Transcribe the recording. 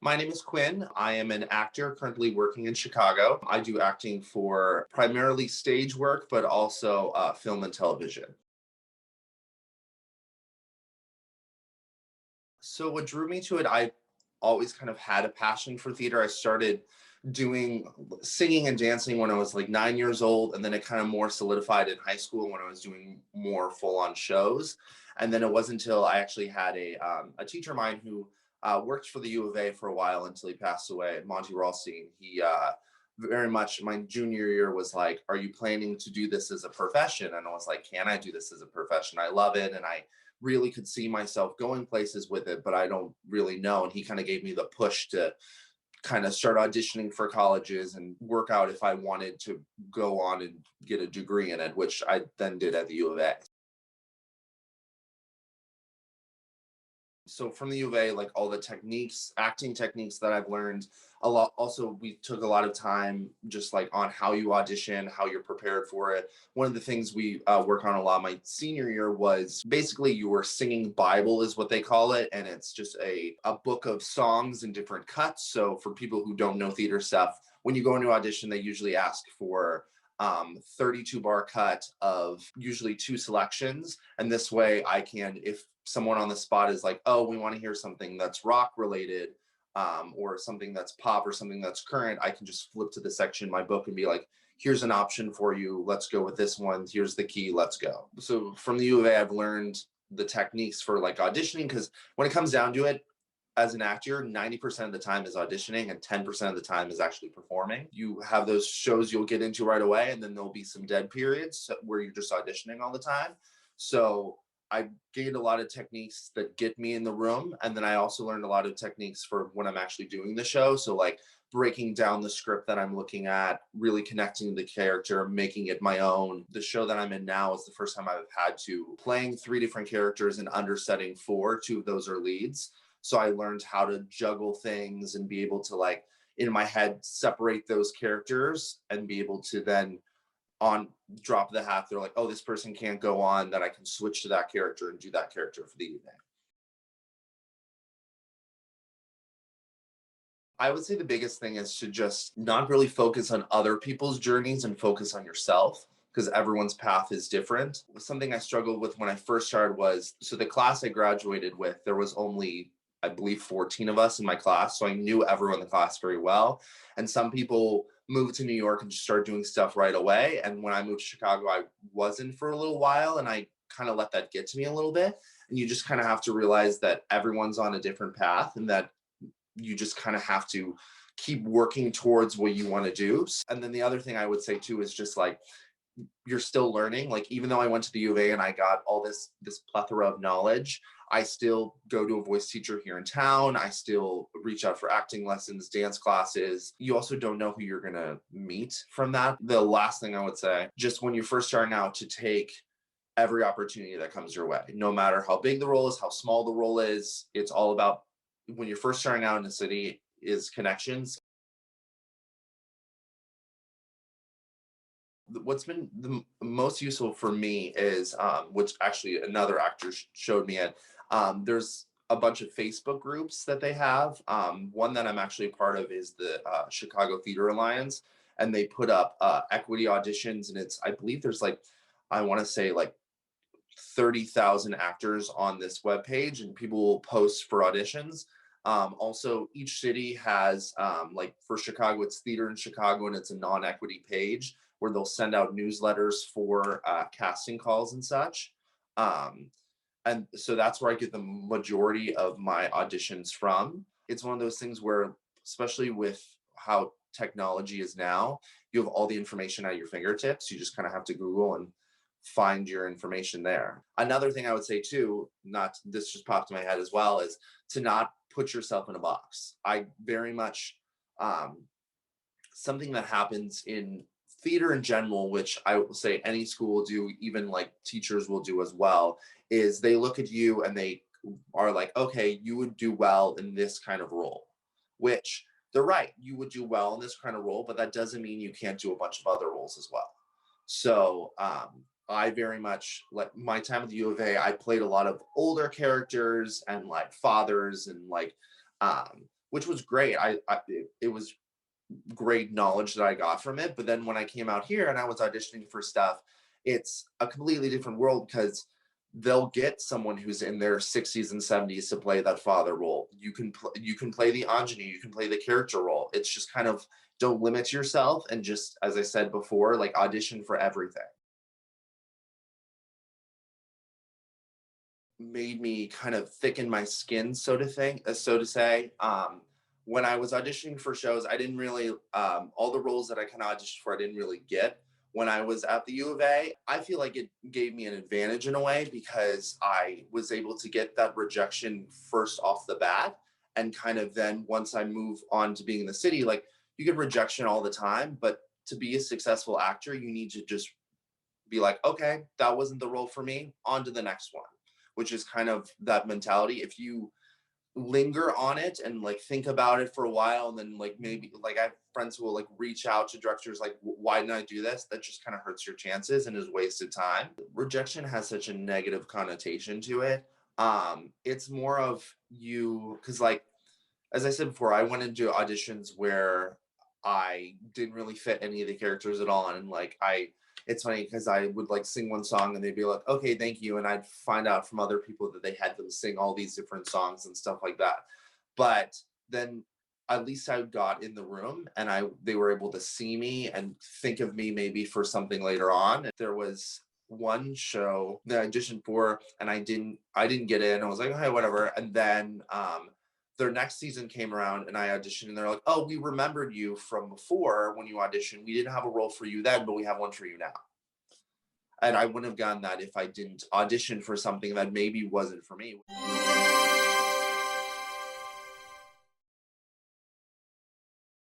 My name is Quinn. I am an actor currently working in Chicago. I do acting for primarily stage work, but also film and television. So, what drew me to it, I always kind of had a passion for theater. I started doing singing and dancing when I was like 9 years old, and then it kind of more solidified in high school when I was doing more full on shows. And then it wasn't until I actually had a teacher of mine who worked for the U of A for a while until he passed away, Monty Ralstein. He very much my junior year was like, "Are you planning to do this as a profession?" And I was like, "Can I do this as a profession? I love it, and I really could see myself going places with it, but I don't really know." And he kind of gave me the push to kind of start auditioning for colleges and work out if I wanted to go on and get a degree in it, which I then did at the U of A. So from the U of A, like all the techniques, acting techniques that I've learned a lot. Also, we took a lot of time just like on how you audition, how you're prepared for it. One of the things we work on a lot my senior year was basically you were singing Bible is what they call it. And it's just a book of songs in different cuts. So for people who don't know theater stuff, when you go into audition, they usually ask for 32 bar cut of usually two selections. And this way I can, if someone on the spot is like, oh, we want to hear something that's rock related, or something that's pop or something that's current, I can just flip to the section in my book and be like, here's an option for you. Let's go with this one. Here's the key. Let's go. So from the U of A, I've learned the techniques for like auditioning, because when it comes down to it, as an actor, 90% of the time is auditioning and 10% of the time is actually performing. You have those shows you'll get into right away, and then there'll be some dead periods where you're just auditioning all the time. So I gained a lot of techniques that get me in the room. And then I also learned a lot of techniques for when I'm actually doing the show. So, like breaking down the script that I'm looking at, really connecting the character, making it my own. The show that I'm in now is the first time I've had to playing three different characters and undersetting four. Two of those are leads. So I learned how to juggle things and be able to like in my head separate those characters and be able to then on drop of the hat they're like, oh, this person can't go on, that I can switch to that character and do that character for the evening. I would say the biggest thing is to just not really focus on other people's journeys and focus on yourself, because everyone's path is different. Something I struggled with when I first started was, so the class I graduated with, there was only, I believe, 14 of us in my class. So I knew everyone in the class very well. And some people moved to New York and just started doing stuff right away. And when I moved to Chicago, I wasn't for a little while. And I kind of let that get to me a little bit. And you just kind of have to realize that everyone's on a different path, and that you just kind of have to keep working towards what you want to do. And then the other thing I would say too is just like, you're still learning. Like, even though I went to the U of A and I got all this plethora of knowledge, I still go to a voice teacher here in town. I still reach out for acting lessons, dance classes. You also don't know who you're gonna meet from that. The last thing I would say, just when you're first starting out, to take every opportunity that comes your way, no matter how big the role is, how small the role is. It's all about, when you're first starting out in a city, is connections. What's been the most useful for me is, which actually another actor showed me it. There's a bunch of Facebook groups that they have. One that I'm actually part of is the Chicago Theater Alliance, and they put up equity auditions, and it's, I believe there's like, I want to say like 30,000 actors on this webpage, and people will post for auditions. Also, each city has, like for Chicago, it's Theater in Chicago, and it's a non-equity page where they'll send out newsletters for casting calls and such. Um, and so that's where I get the majority of my auditions from. It's one of those things where, especially with how technology is now, you have all the information at your fingertips. You just kind of have to Google and find your information there. Another thing I would say too, not, this just popped in my head as well, is to not put yourself in a box. I very much, um, something that happens in theater in general, which I will say any school will do, even like teachers will do as well, is they look at you and they are like, okay, you would do well in this kind of role, which they're right. You would do well in this kind of role, but that doesn't mean you can't do a bunch of other roles as well. So I very much, like my time at the U of A, I played a lot of older characters and like fathers and like which was great. It was great knowledge that I got from it. But then when I came out here and I was auditioning for stuff, it's a completely different world because they'll get someone who's in their 60s and 70s to play that father role. You can play the ingenue, you can play the character role. It's just kind of, don't limit yourself, and just, as I said before, like audition for everything. Made me kind of thicken my skin, so to say. When I was auditioning for shows, I didn't really all the roles that I kind of auditioned for, I didn't really get. When I was at the U of A, I feel like it gave me an advantage in a way because I was able to get that rejection first off the bat, and kind of then once I move on to being in the city, like you get rejection all the time, but to be a successful actor, you need to just be like, okay, that wasn't the role for me, on to the next one, which is kind of that mentality. If you linger on it and like think about it for a while, and then like maybe like I have friends who will like reach out to directors like, why didn't I do this? That just kind of hurts your chances and is wasted time. Rejection has such a negative connotation to it. It's more of you, because like as I said before, I went into auditions where I didn't really fit any of the characters at all. And like it's funny because I would like sing one song and they'd be like, okay, thank you. And I'd find out from other people that they had them sing all these different songs and stuff like that. But then at least I got in the room and they were able to see me and think of me maybe for something later on. There was one show that I auditioned for and I didn't get in. I was like, okay, whatever. And then their next season came around and I auditioned, and they're like, oh, we remembered you from before when you auditioned. We didn't have a role for you then, but we have one for you now. And I wouldn't have gotten that if I didn't audition for something that maybe wasn't for me.